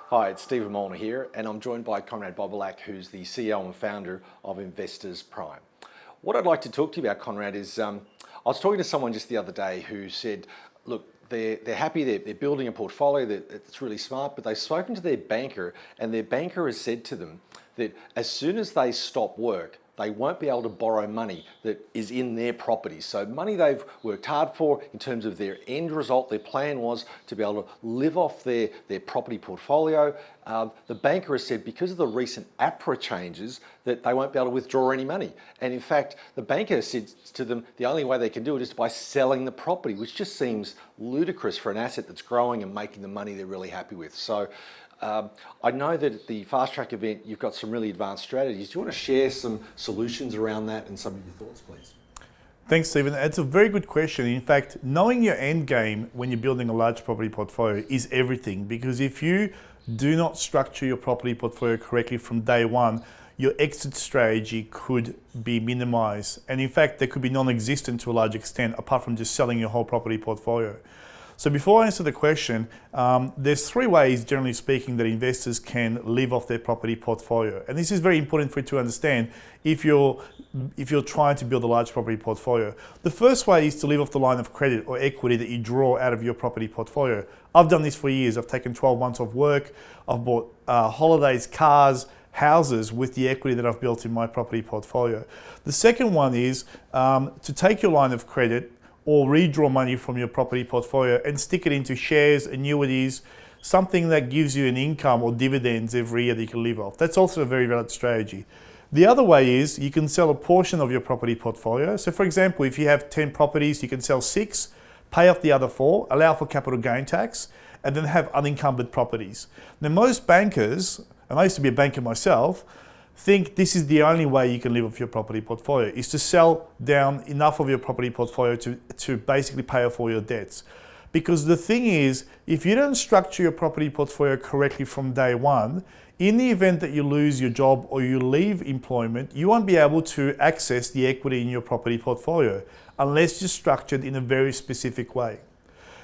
Hi, it's Stephen Molnar here, and I'm joined by Konrad Bobilak, who's the CEO and founder of Investors Prime. What I'd like to talk to you about, Konrad, is I was talking to someone just the other day who said, look, they're happy, they're building a portfolio that's really smart, but they've spoken to their banker, and their banker has said to them that as soon as they stop work, they won't be able to borrow money that is in their property. So money they've worked hard for in terms of their end result, their plan was to be able to live off their property portfolio. The banker has said because of the recent APRA changes that they won't be able to withdraw any money. And in fact, the banker has said to them the only way they can do it is by selling the property, which just seems ludicrous for an asset that's growing and making the money they're really happy with. So I know that at the Fast Track event, you've got some really advanced strategies. Do you want to share some solutions around that and some of your thoughts, please? Thanks, Stephen. It's a very good question. In fact, knowing your end game when you're building a large property portfolio is everything, because if you do not structure your property portfolio correctly from day one, your exit strategy could be minimized. And in fact, they could be non-existent to a large extent, apart from just selling your whole property portfolio. So before I answer the question, there's three ways, generally speaking, that investors can live off their property portfolio. And this is very important for you to understand if you're trying to build a large property portfolio. The first way is to live off the line of credit or equity that you draw out of your property portfolio. I've done this for years. I've taken 12 months off work. I've bought holidays, cars, houses with the equity that I've built in my property portfolio. The second one is to take your line of credit or redraw money from your property portfolio and stick it into shares, annuities, something that gives you an income or dividends every year that you can live off. That's also a very valid strategy. The other way is you can sell a portion of your property portfolio. So for example, if you have 10 properties, you can sell 6, pay off the other 4, allow for capital gain tax, and then have unencumbered properties. Now most bankers, and I used to be a banker myself, think this is the only way you can live off your property portfolio, is to sell down enough of your property portfolio to basically pay off all your debts. Because the thing is, if you don't structure your property portfolio correctly from day one, in the event that you lose your job or you leave employment, you won't be able to access the equity in your property portfolio unless you're structured in a very specific way.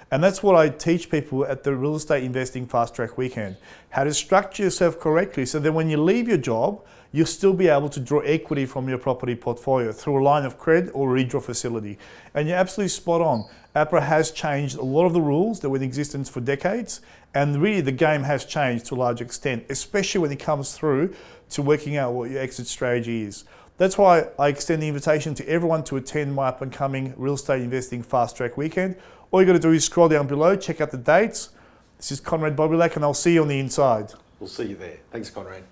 And that's what I teach people at the Real Estate Investing Fast Track Weekend, how to structure yourself correctly so that when you leave your job, you'll still be able to draw equity from your property portfolio through a line of credit or redraw facility. And you're absolutely spot on. APRA has changed a lot of the rules that were in existence for decades, and really the game has changed to a large extent, especially when it comes through to working out what your exit strategy is. That's why I extend the invitation to everyone to attend my up and coming Real Estate Investing Fast Track Weekend. All you got to do is scroll down below, check out the dates. This is Konrad Bobilak, and I'll see you on the inside. We'll see you there. Thanks, Konrad.